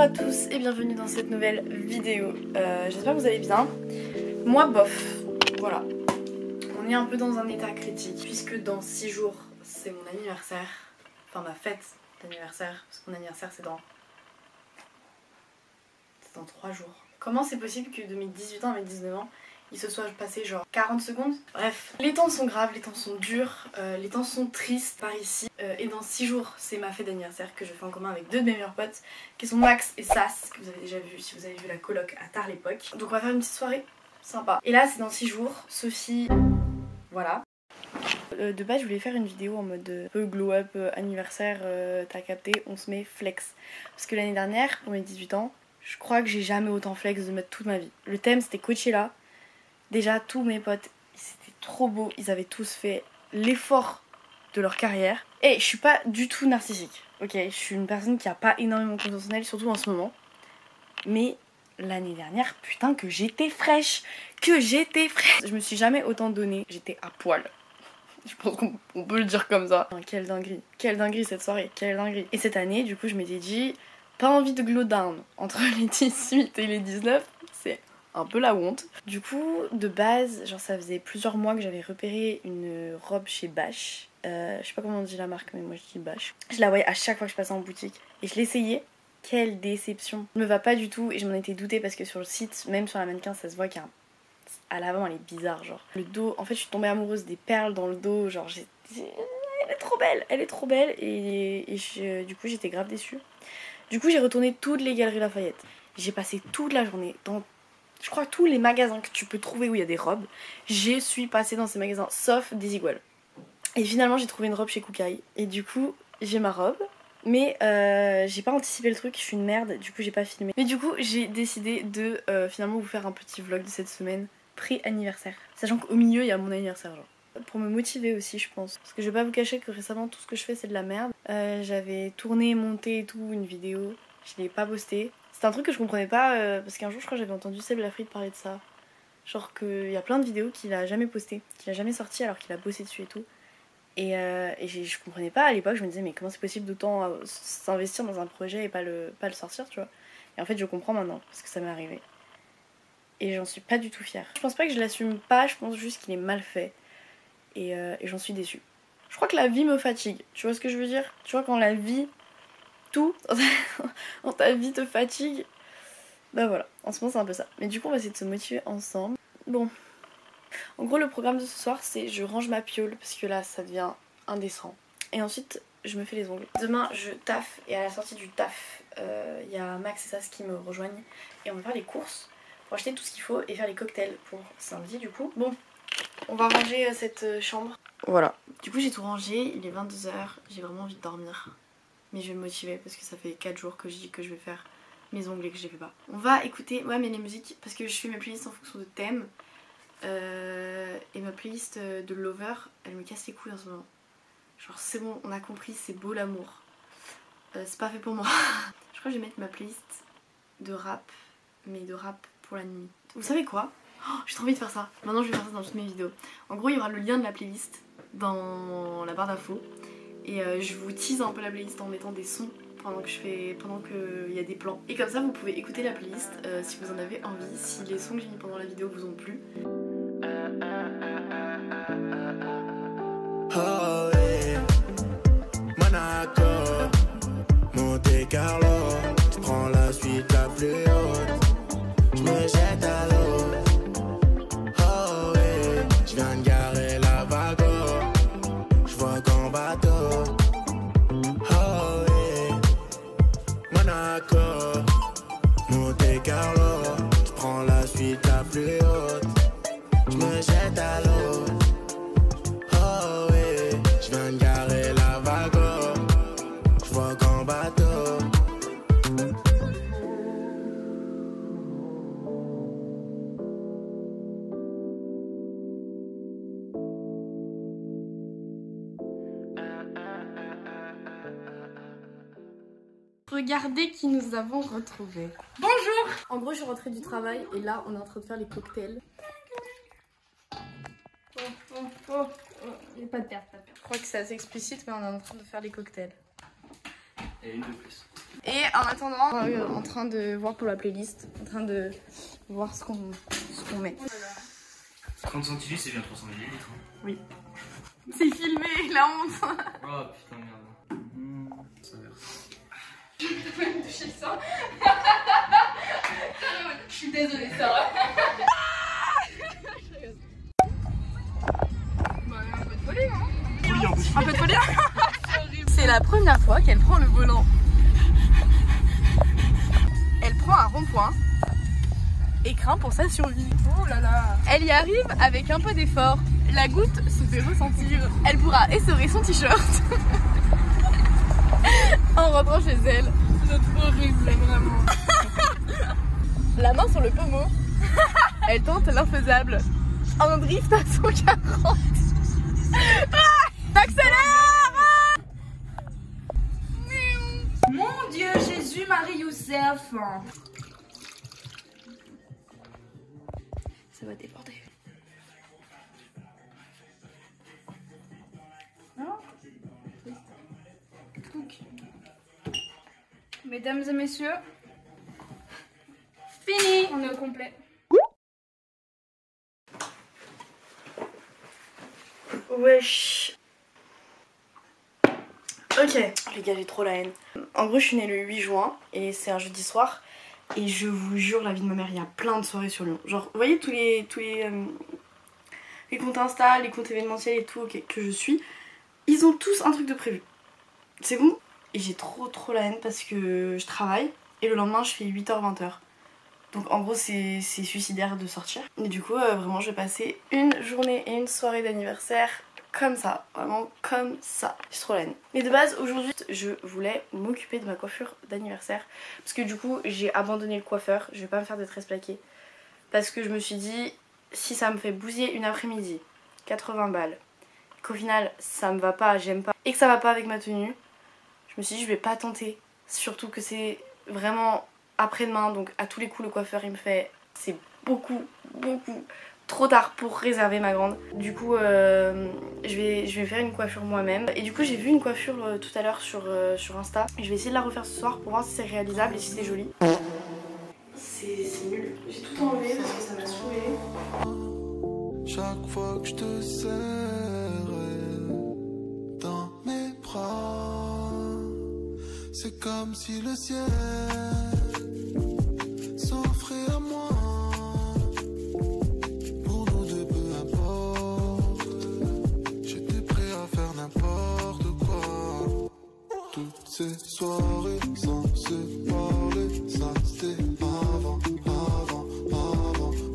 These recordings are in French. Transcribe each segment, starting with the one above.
à tous et bienvenue dans cette nouvelle vidéo. J'espère que vous allez bien. Moi bof, voilà. On est un peu dans un état critique puisque dans 6 jours c'est mon anniversaire. Enfin ma fête d'anniversaire, parce que mon anniversaire c'est dans 3 jours. Comment c'est possible que de mes 18 ans à mes 19 ans il se soit passé genre 40 secondes? Bref, les temps sont graves, les temps sont durs, les temps sont tristes par ici. Et dans 6 jours, c'est ma fête d'anniversaire que je fais en commun avec deux de mes meilleurs potes, qui sont Max et Sas, que vous avez déjà vu si vous avez vu la coloc à tard l'époque. Donc on va faire une petite soirée sympa. Et là c'est dans 6 jours, Sophie, voilà. De base je voulais faire une vidéo en mode peu glow up, anniversaire, t'as capté, on se met flex. Parce que l'année dernière, pour mes 18 ans, je crois que j'ai jamais autant flex de mettre toute ma vie. Le thème c'était Coachella. Déjà tous mes potes, c'était trop beau, ils avaient tous fait l'effort de leur carrière. Et je suis pas du tout narcissique, ok? Je suis une personne qui a pas énormément de confiance en elle, surtout en ce moment. Mais l'année dernière, putain que j'étais fraîche! Je me suis jamais autant donnée, j'étais à poil. Je pense qu'on peut le dire comme ça. Quelle dinguerie cette soirée, quelle dinguerie. Et cette année, du coup, je m'étais dit, pas envie de glow down entre les 18 et les 19, c'est un peu la honte. Du coup, de base, genre ça faisait plusieurs mois que j'avais repéré une robe chez Bash. Je sais pas comment on dit la marque, mais moi je dis Bash. Je la voyais à chaque fois que je passais en boutique et je l'essayais. Quelle déception. Elle me va pas du tout et je m'en étais doutée parce que sur le site, même sur la mannequin, ça se voit qu'il y a à l'avant elle est bizarre, genre le dos, en fait je suis tombée amoureuse des perles dans le dos, genre elle est trop belle du coup j'étais grave déçue. Du coup j'ai retourné toutes les galeries Lafayette, j'ai passé toute la journée dans, je crois, tous les magasins que tu peux trouver où il y a des robes, je suis passée dans ces magasins sauf Desigual. Et finalement j'ai trouvé une robe chez Kookaï et du coup j'ai ma robe. Mais j'ai pas anticipé le truc, je suis une merde, du coup j'ai pas filmé. Mais du coup j'ai décidé de finalement vous faire un petit vlog de cette semaine pré-anniversaire. Sachant qu'au milieu il y a mon anniversaire genre. Pour me motiver aussi je pense. Parce que je vais pas vous cacher que récemment tout ce que je fais c'est de la merde. J'avais tourné, monté et tout une vidéo, je l'ai pas postée. C'était un truc que je comprenais pas parce qu'un jour je crois que j'avais entendu Seb Lafrite parler de ça. Genre qu'il y a plein de vidéos qu'il a jamais postées, qu'il a jamais sorties alors qu'il a bossé dessus et tout. Et je comprenais pas à l'époque, je me disais mais comment c'est possible d'autant s'investir dans un projet et pas le sortir, tu vois. Et en fait je comprends maintenant, parce que ça m'est arrivé. Et j'en suis pas du tout fière. Je pense pas que je l'assume pas, je pense juste qu'il est mal fait. Et j'en suis déçue. Je crois que la vie me fatigue, tu vois ce que je veux dire? Tu vois quand la vie, tout dans ta vie te fatigue, bah voilà, en ce moment c'est un peu ça. Mais du coup on va essayer de se motiver ensemble. Bon. En gros le programme de ce soir c'est je range ma piole parce que là ça devient indécent. Et ensuite je me fais les ongles. Demain je taffe et à la sortie du taf il y a Max et Sas qui me rejoignent et on va faire les courses pour acheter tout ce qu'il faut et faire les cocktails pour samedi du coup. Bon, on va ranger cette chambre. Voilà. Du coup j'ai tout rangé, il est 22 h, j'ai vraiment envie de dormir. Mais je vais me motiver parce que ça fait 4 jours que je dis que je vais faire mes ongles et que je les fais pas. On va écouter, ouais mais les musiques, parce que je fais mes playlists en fonction de thème. Et ma playlist de Lover, elle me casse les couilles en ce moment. Genre c'est bon, on a compris, c'est beau l'amour. C'est pas fait pour moi. Je crois que je vais mettre ma playlist de rap, mais de rap pour la nuit. Vous savez quoi? J'ai trop envie de faire ça. Maintenant je vais faire ça dans toutes mes vidéos. En gros il y aura le lien de la playlist dans la barre d'infos. Et je vous tease un peu la playlist en mettant des sons pendant qu'il y a des plans. Et comme ça vous pouvez écouter la playlist si vous en avez envie, si les sons que j'ai mis pendant la vidéo vous ont plu. Oh oui, Monaco, Monte Carlo, je prends la suite la plus haute, je me jette à l'eau. Oh oui, je viens de garer la vago, je vois qu'en bateau. Oh oui, Monaco, Monte Carlo, je prends la suite la plus haute, je me jette à l'eau. Regardez qui nous avons retrouvés. Bonjour! En gros, je suis rentrée du travail et là, on est en train de faire les cocktails. Pas de perte, pas de perte. Je crois que c'est assez explicite, mais on est en train de faire les cocktails. Et une de plus. Et en attendant, en train de voir pour la playlist, en train de voir ce qu'on met. 30 centilitres, c'est bien 300 ml. Oui. C'est filmé, la honte. Oh putain, merde. Ça verse. Je peux me toucher ça. Je suis désolée, Sarah. Un peu de folie, hein. Un peu de folie. C'est la première fois qu'elle prend le volant. Elle prend un rond-point et craint pour sa survie. Oh là là. Elle y arrive avec un peu d'effort. La goutte se fait ressentir. Elle pourra essorer son t-shirt en rentrant chez elle. C'est horrible, vraiment. La main sur le pommeau. Elle tente l'infaisable. En drift à 140. Accélère. Mon Dieu, Jésus, Marie, Youssef. Ça va déborder. Non. Mesdames et messieurs, fini. On est au complet. Wesh. Ok, les gars, j'ai trop la haine. En gros, je suis née le 8 juin et c'est un jeudi soir. Et je vous jure, la vie de ma mère, il y a plein de soirées sur Lyon. Genre, vous voyez tous les comptes Insta, les comptes événementiels et tout que je suis, ils ont tous un truc de prévu. C'est bon. Et j'ai trop la haine parce que je travaille et le lendemain, je fais 8h-20h. Donc en gros, c'est suicidaire de sortir. Et du coup, vraiment, je vais passer une journée et une soirée d'anniversaire comme ça, vraiment comme ça. J'ai trop la haine. Mais de base, aujourd'hui, je voulais m'occuper de ma coiffure d'anniversaire. Parce que du coup, j'ai abandonné le coiffeur. Je vais pas me faire des tresses plaquées. Parce que je me suis dit, si ça me fait bousiller une après-midi, 80 balles, qu'au final, ça me va pas, j'aime pas, et que ça va pas avec ma tenue, je me suis dit, je vais pas tenter. Surtout que c'est vraiment après-demain, donc à tous les coups, le coiffeur, il me fait, c'est beaucoup trop tard pour réserver ma grande. Du coup je vais faire une coiffure moi-même. Et du coup j'ai vu une coiffure tout à l'heure sur Insta. Je vais essayer de la refaire ce soir pour voir si c'est réalisable et si c'est joli. C'est nul. J'ai tout enlevé parce que ça m'a saoulée. Chaque fois que je te serre dans mes bras, c'est comme si le ciel s'offrait à moi. Ces soirées sans se parler, ça c'était avant.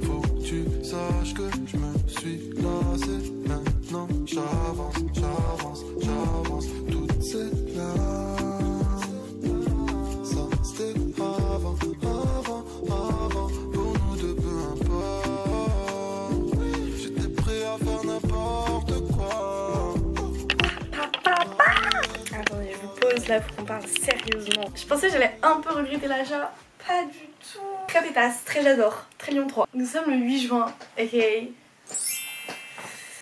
Faut que tu saches que je me suis lassé. Maintenant j'avance. Toutes ces larmes, ça c'était avant. Pour nous deux, peu importe. J'étais prêt à faire n'importe quoi. Attendez, je vous pose là pour qu'on parle sérieusement. Je pensais que j'allais un peu regretter l'achat. Pas du tout. Très pétasse, très j'adore, très Lyon 3. Nous sommes le 8 juin, aka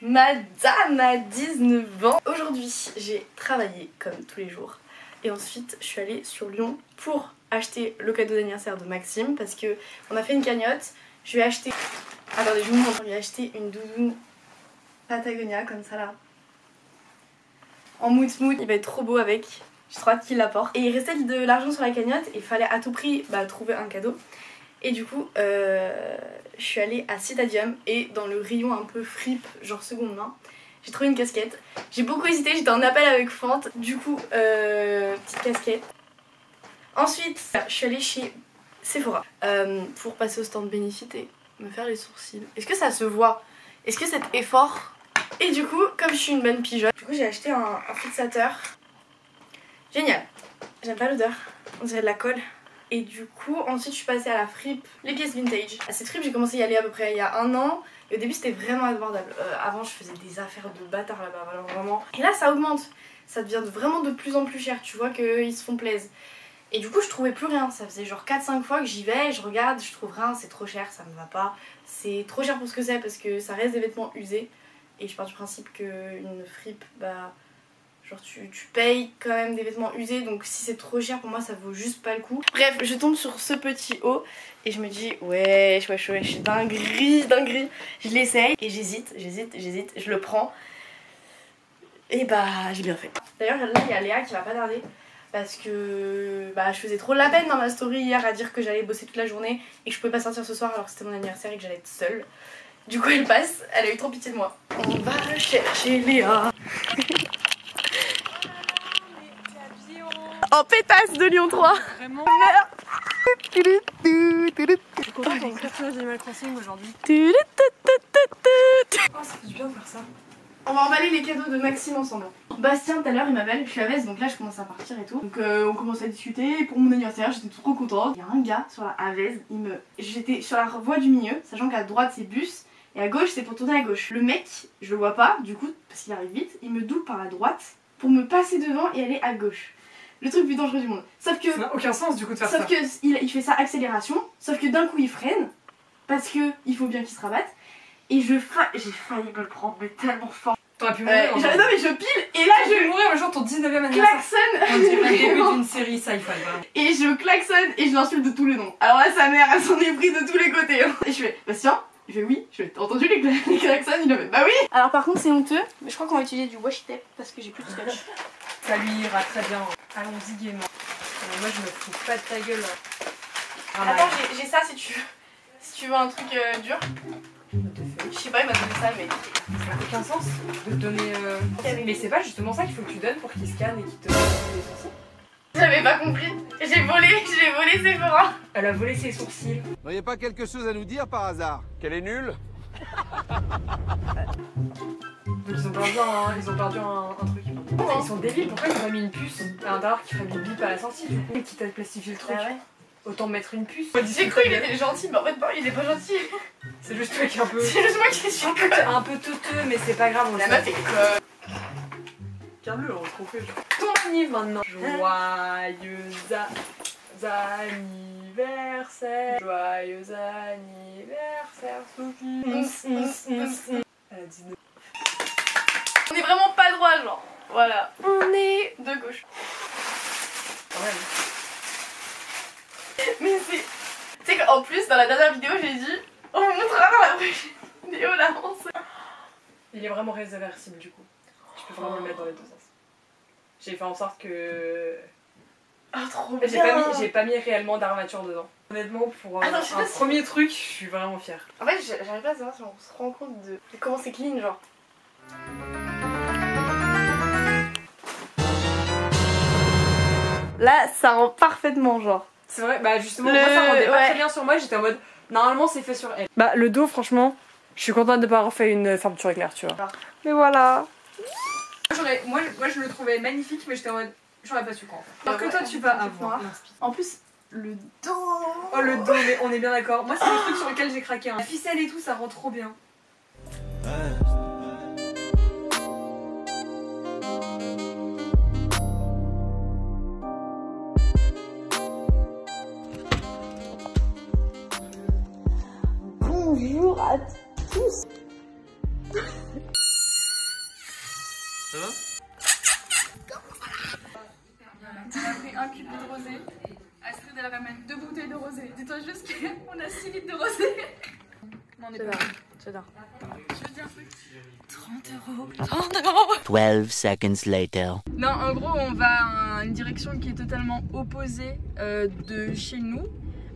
Madame a 19 ans. Aujourd'hui, j'ai travaillé comme tous les jours. Et ensuite, je suis allée sur Lyon pour acheter le cadeau d'anniversaire de Maxime. Parce que on a fait une cagnotte. Je lui ai acheté... Attendez, je vous montre. Je lui ai acheté une doudoune Patagonia comme ça là. En mood, il va être trop beau avec. J'ai trop hâte qu'il l'apporte. Et il restait de l'argent sur la cagnotte et il fallait à tout prix trouver un cadeau. Et du coup, je suis allée à Citadium et dans le rayon un peu fripe, genre seconde main, j'ai trouvé une casquette. J'ai beaucoup hésité, j'étais en appel avec Fante. Du coup, petite casquette. Ensuite, je suis allée chez Sephora pour passer au stand Benefit et me faire les sourcils. Est-ce que ça se voit? Est-ce que cet effort... Et du coup, comme je suis une bonne pigeonne, du coup j'ai acheté un fixateur. Génial. J'aime pas l'odeur, on dirait de la colle. Et du coup, ensuite je suis passée à la fripe, les pièces vintage. À cette fripe, j'ai commencé à y aller à peu près il y a 1 an. Et au début c'était vraiment abordable. Avant je faisais des affaires de bâtard là-bas, alors vraiment. Et là ça augmente, ça devient vraiment de plus en plus cher, tu vois qu'ils se font plaisir. Et du coup je trouvais plus rien, ça faisait genre 4-5 fois que j'y vais, je regarde, je trouve rien, c'est trop cher, ça me va pas. C'est trop cher pour ce que c'est parce que ça reste des vêtements usés. Et je pars du principe qu'une fripe, Genre tu payes quand même des vêtements usés, donc si c'est trop cher pour moi ça vaut juste pas le coup. Bref, je tombe sur ce petit haut et je me dis wesh, dinguerie. Je l'essaye et j'hésite, je le prends. Et bah j'ai bien fait. D'ailleurs là il y a Léa qui va pas tarder. Parce que bah, je faisais trop la peine dans ma story hier à dire que j'allais bosser toute la journée et que je pouvais pas sortir ce soir alors que c'était mon anniversaire et que j'allais être seule. Du coup elle passe, elle a eu trop pitié de moi. On va chercher Léa. En pétasse de Lyon 3. Vraiment. Je suis contente d'en sortir Animal Crossing aujourd'hui. Oh ça fait du bien de faire ça. On va emballer les cadeaux de Maxime ensemble. Bastien tout à l'heure il m'appelle, je suis à Vez donc là je commence à partir et tout. Donc on commence à discuter pour mon anniversaire, j'étais trop contente. Il y a un gars sur la Vez, j'étais sur la voie du milieu, sachant qu'à droite c'est bus et à gauche c'est pour tourner à gauche. Le mec, je le vois pas du coup parce qu'il arrive vite, il me double par la droite pour me passer devant et aller à gauche. Le truc le plus dangereux du monde. Sauf que... Ça n'a aucun sens du coup de faire ça. Sauf que il fait ça accélération, sauf que d'un coup il freine parce que il faut bien qu'il se rabatte. Et j'ai failli me le prendre mais tellement fort. T'aurais pu mourir. Non mais je pile et là je mourir le jour de ton 19e anniversaire. klaxonne. On dirait le début d'une série sci-fi. Et je klaxonne et je l'insulte de tous les noms. Alors là sa mère elle s'en est prise de tous les côtés. Et je fais Bastien, il fait oui. Je fais t'as entendu les klaxons? Il a fait bah oui. Alors par contre c'est honteux, mais je crois qu'on va utiliser du washi tape parce que j'ai plus de scotch. Ça lui ira très bien. Allons-y gaiement. Moi je me fous pas de ta gueule. Attends j'ai ça si tu veux un truc dur. Je sais pas, il m'a donné ça, mais ça n'a aucun sens de te donner. Mais c'est pas justement ça qu'il faut que tu donnes pour qu'il scanne et qu'il te donne les sourcils. J'avais pas compris. J'ai volé Sephora. Elle a volé ses sourcils. Vous n'auriez pas quelque chose à nous dire par hasard? Qu'elle est nulle? Donc ils ont perdu un truc. Ils sont débiles, pourquoi ils ont pas mis une puce à l'intérieur qui ferait du bip à la sortie du coup? Quitte à plastifier le truc. Ah ouais. Autant mettre une puce. J'ai cru qu'il était gentil, mais en fait non, il est pas gentil. C'est juste toi qui est un peu. C'est juste moi qui suis un peu teuteux, mais c'est pas grave. La meuf est Regarde-le, on se refait. Ton anniversaire maintenant. Joyeux anniversaire. Joyeux anniversaire, Sophie. Elle a 19. On est vraiment pas droit, genre. Voilà. On est de gauche. Ouais. Mais c'est... Tu sais qu'en plus, dans la dernière vidéo, j'ai dit on vous montrera dans la prochaine vidéo l'avance. Il est vraiment réversible du coup. Tu peux vraiment le mettre dans les deux sens. J'ai fait en sorte que... Ah, trop bien. J'ai pas mis réellement d'armature dedans. Honnêtement, pour un premier truc, je suis vraiment fière. En fait, j'arrive pas à savoir si on se rend compte de comment c'est clean, genre. Là, ça rend parfaitement, genre. C'est vrai, bah justement, moi ça rendait pas très bien sur moi, j'étais en mode, normalement c'est fait sur elle. Bah le dos, franchement, je suis contente de pas avoir fait une fermeture éclair, tu vois. Mais voilà. Moi je le trouvais magnifique, mais j'étais en mode, j'aurais pas su quoi en fait. Alors que toi tu vas avoir. En plus, le dos. Oh le dos, mais on est bien d'accord. Moi c'est le truc sur lequel j'ai craqué. La ficelle et tout, ça rend trop bien. Bonjour à tous. Ça va? On a pris un cube de rosé. Astrid elle ramène 2 bouteilles de rosé. Dis-toi juste qu'on a 6 litres de rosé. Non, on est pas. J'adore. Je veux dire un truc. 30 €. 12 seconds later. Non, en gros, on va à une direction qui est totalement opposée de chez nous,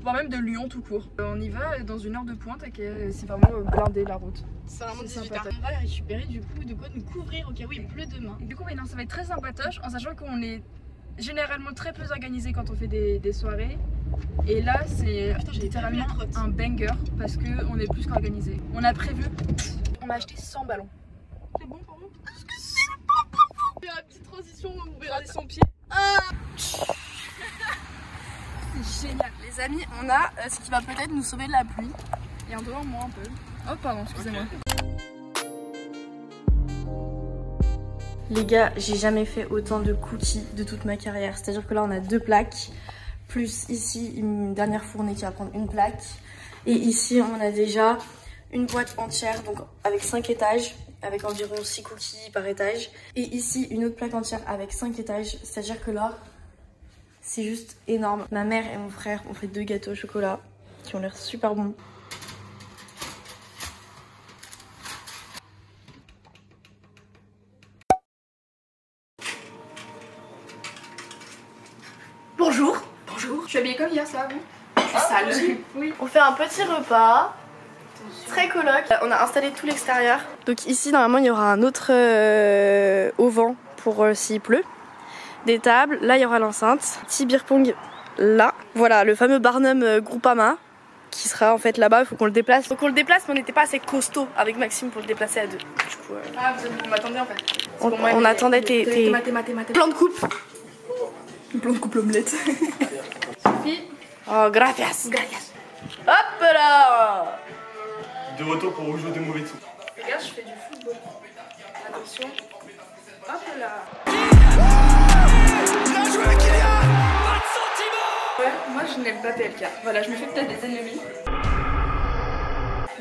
voire même de Lyon tout court. On y va dans une heure de pointe et c'est vraiment blindé la route. C'est vraiment 18 sympatoche. On va récupérer du coup de quoi nous couvrir au cas où il pleut demain. Du coup, oui, non, ça va être très sympatoche en sachant qu'on est généralement très peu organisé quand on fait des soirées. Et là, c'est littéralement un banger parce qu'on est plus qu'organisé. On a prévu, on a acheté 100 ballons. C'est bon pour nous? C'est bon pour vous. On verra la petite transition, on verra son pied. C'est génial. Les amis, on a ce qui va peut-être nous sauver de la pluie. Et en dehors, moi un peu. Oh, pardon, excusez-moi. Les gars, j'ai jamais fait autant de cookies de toute ma carrière. C'est-à-dire que là, on a 2 plaques. Plus ici, une dernière fournée qui va prendre une plaque. Et ici, on a déjà une boîte entière, donc avec 5 étages. avec environ 6 cookies par étage. Et ici, une autre plaque entière avec 5 étages. C'est-à-dire que là, c'est juste énorme. Ma mère et mon frère ont fait 2 gâteaux au chocolat qui ont l'air super bons. Bonjour. Bonjour. Je suis habillée comme hier, ça va vous? Je suis sale. Oui. On fait un petit repas. Très coloc. On a installé tout l'extérieur. Donc ici normalement il y aura un autre auvent pour s'il pleut. Des tables. Là il y aura l'enceinte. Petit beer pong là. Voilà le fameux Barnum Groupama qui sera en fait là-bas. Il faut qu'on le déplace. Donc on le déplace mais on n'était pas assez costaud avec Maxime pour le déplacer à deux. Du coup, ah vous m'attendez en fait. On attendait tes plans de coupe. Plan de coupe omelette. Sophie. Oh gracias. Gracias. Hop là. De retour pour rejouer de mauvais tours. Regarde, je fais du football. Attention. Hop là. Ouais, moi je n'aime pas PLK. Voilà, je me fais peut-être des ennemis.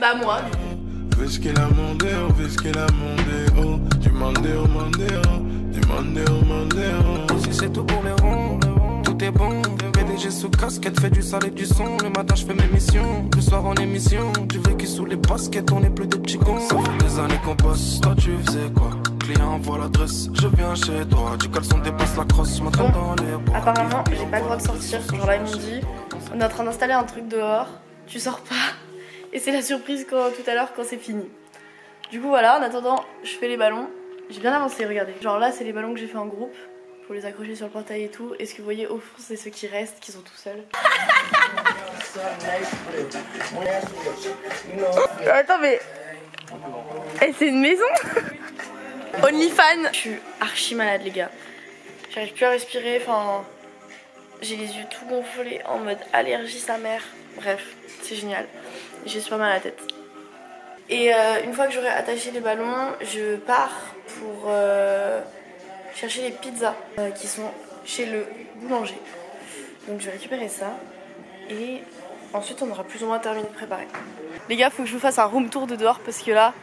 Bah moi. Puisqu'il a mondé, puisqu'il a mondé, oh. Du mandéo, Si c'est tout pour les ronds, tout est bon. PDG sous casquette, fait du sale et du son. Le matin je fais mes missions, le soir en émission. Du vécu sous les baskets, on est plus des petits cons. Ça fait des années qu'on bosse, toi tu faisais quoi? Client envoie l'adresse, je viens chez toi. Du caleçon dépasse la crosse, m'entraîne dans les bois. Apparemment j'ai pas le droit de sortir, genre là ils m'ont dit on est en train d'installer un truc dehors, tu sors pas. Et c'est la surprise quand, tout à l'heure quand c'est fini. Du coup voilà, en attendant je fais les ballons. J'ai bien avancé, regardez. Genre là c'est les ballons que j'ai fait en groupe pour les accrocher sur le portail et tout. Et ce que vous voyez au fond c'est ceux qui restent, qui sont tout seuls. Attends mais... Eh, c'est une maison. OnlyFans. Je suis archi malade les gars. J'arrive plus à respirer, enfin... J'ai les yeux tout gonflés en mode allergie sa mère. Bref, c'est génial. J'ai super mal à la tête. Et une fois que j'aurai attaché les ballons, je pars pour chercher les pizzas qui sont chez le boulanger. Donc je vais récupérer ça et ensuite on aura plus ou moins terminé de préparer. Les gars, faut que je vous fasse un room tour de dehors parce que là,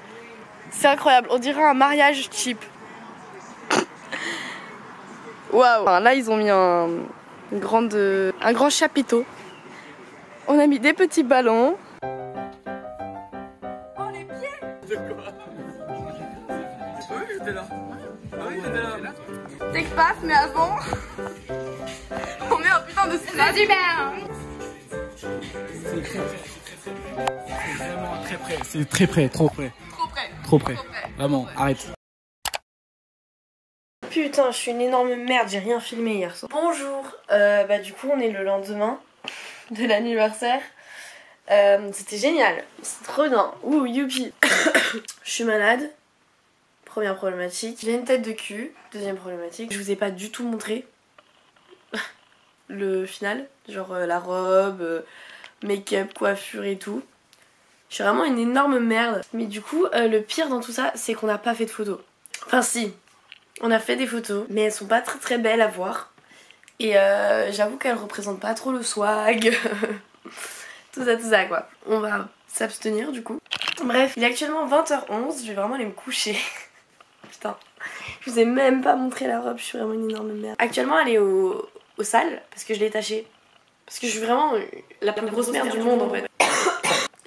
c'est incroyable. On dirait un mariage cheap. Waouh. Enfin, là ils ont mis un grand chapiteau. On a mis des petits ballons. C'est que passe, mais avant, on met un putain de slide. C'est vraiment très près, c'est très près, trop près. Trop près. Vraiment, arrête. Putain, je suis une énorme merde, j'ai rien filmé hier soir. Bonjour, bah du coup on est le lendemain de l'anniversaire. C'était génial, c'est trop bien. Ouh, youpi. Je suis malade. Première problématique. J'ai une tête de cul. Deuxième problématique. Je vous ai pas du tout montré le final. Genre la robe, make-up, coiffure et tout. Je suis vraiment une énorme merde. Mais du coup, le pire dans tout ça, c'est qu'on n'a pas fait de photos. Enfin si, on a fait des photos, mais elles sont pas très très belles à voir. Et j'avoue qu'elles représentent pas trop le swag. tout ça quoi. On va s'abstenir du coup. Bref, il est actuellement 20h11, je vais vraiment aller me coucher. Putain, je vous ai même pas montré la robe, je suis vraiment une énorme merde. Actuellement elle est au sale parce que je l'ai tachée. Parce que je suis vraiment la plus grosse merde du monde en fait.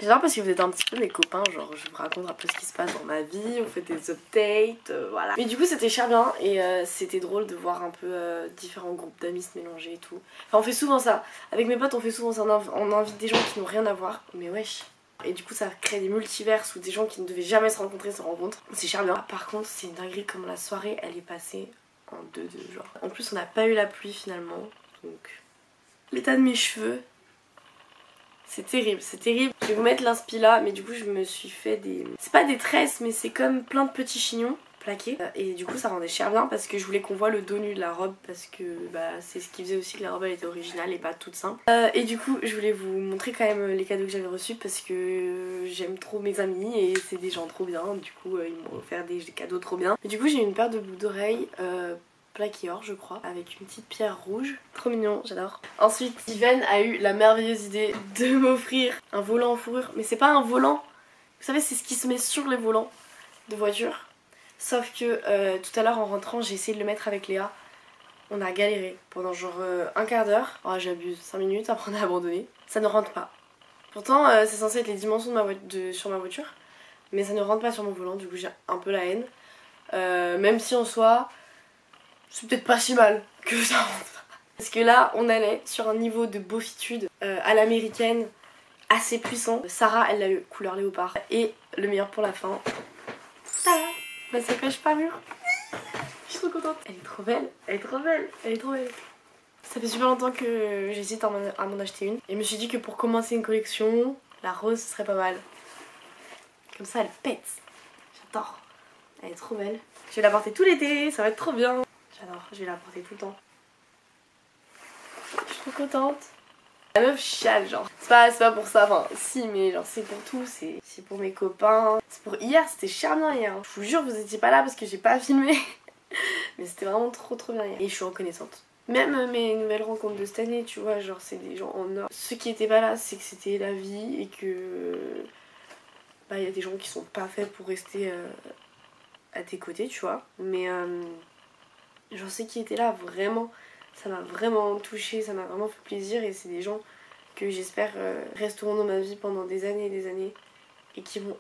J'adore parce que vous êtes un petit peu mes copains, genre je vous raconte un peu ce qui se passe dans ma vie, on fait des updates, voilà. Mais du coup c'était cher bien et c'était drôle de voir un peu différents groupes d'amis se mélanger et tout. Enfin on fait souvent ça, avec mes potes on fait souvent ça, on invite des gens qui n'ont rien à voir, mais wesh. Et du coup ça crée des multiverses où des gens qui ne devaient jamais se rencontrer se rencontrent. C'est cher bien. Par contre c'est une dinguerie comme la soirée elle est passée en 2-2 genre. En plus on n'a pas eu la pluie finalement, donc l'état de mes cheveux... C'est terrible, c'est terrible. Je vais vous mettre l'inspi là, mais du coup je me suis fait des... C'est pas des tresses, mais c'est comme plein de petits chignons plaqués. Et du coup ça rendait cher bien parce que je voulais qu'on voit le dos nu de la robe parce que bah, c'est ce qui faisait aussi que la robe elle était originale et pas toute simple. Et du coup je voulais vous montrer quand même les cadeaux que j'avais reçus parce que j'aime trop mes amis et c'est des gens trop bien. Du coup ils m'ont offert des cadeaux trop bien. Et du coup j'ai une paire de boucles d'oreilles plaqué or je crois, avec une petite pierre rouge. Trop mignon, j'adore. Ensuite, Steven a eu la merveilleuse idée de m'offrir un volant en fourrure. Mais c'est pas un volant, vous savez c'est ce qui se met sur les volants. de voiture. Sauf que tout à l'heure en rentrant, j'ai essayé de le mettre avec Léa. On a galéré pendant genre un quart d'heure. Oh, j'abuse, 5 minutes, après on a abandonné. Ça ne rentre pas. Pourtant, c'est censé être les dimensions sur ma voiture. Mais ça ne rentre pas sur mon volant, du coup j'ai un peu la haine. Même si en soi, c'est peut-être pas si mal que ça rentre pas. Parce que là, on allait sur un niveau de beaufitude à l'américaine assez puissant. Sarah, elle l'a eu couleur léopard. Et le meilleur pour la fin. Tada, ma sacoche parure. Je suis trop contente. Elle est trop belle, elle est trop belle, elle est trop belle. Ça fait super longtemps que j'hésite à m'en acheter une. Et je me suis dit que pour commencer une collection, la rose ce serait pas mal. Comme ça elle pète. J'adore. Elle est trop belle. Je vais la porter tout l'été, ça va être trop bien. J'adore, je vais la porter tout le temps. Je suis trop contente. La meuf chiale genre. C'est pas pour ça, enfin si mais genre c'est pour tout, c'est pour mes copains. C'est pour hier, c'était charmant hier. Je vous jure vous étiez pas là parce que j'ai pas filmé. Mais c'était vraiment trop bien hier. Et je suis reconnaissante. Même mes nouvelles rencontres de cette année, tu vois, genre c'est des gens en or. Ceux qui étaient pas là, c'est que c'était la vie et que bah y a des gens qui sont pas faits pour rester à tes côtés, tu vois. Mais genre ceux qui étaient là, vraiment, ça m'a vraiment touchée, ça m'a vraiment fait plaisir et c'est des gens que j'espère resteront dans ma vie pendant des années et des années et qui vont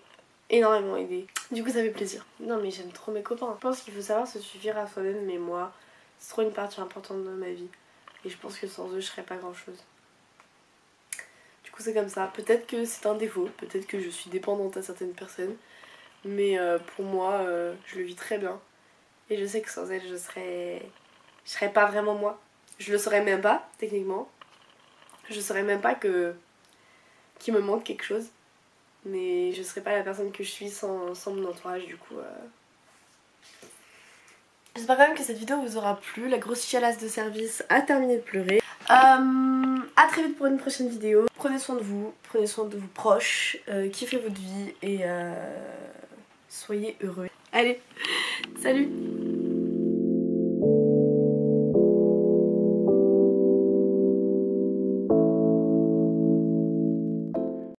énormément aider. Du coup ça fait plaisir. Non mais j'aime trop mes copains. Je pense qu'il faut savoir se suffire à soi-même, mais moi c'est trop une partie importante de ma vie. Et je pense que sans eux je serais pas grand chose. Du coup c'est comme ça. Peut-être que c'est un défaut, peut-être que je suis dépendante à certaines personnes. Mais pour moi je le vis très bien. Et je sais que sans elles je serais pas vraiment moi. Je le saurais même pas techniquement. Je saurais même pas qu'il me manque quelque chose. Mais je serais pas la personne que je suis sans mon entourage du coup. J'espère quand même que cette vidéo vous aura plu. La grosse chialasse de service a terminé de pleurer. A très vite pour une prochaine vidéo. Prenez soin de vous, prenez soin de vos proches, kiffez votre vie et soyez heureux. Allez, salut!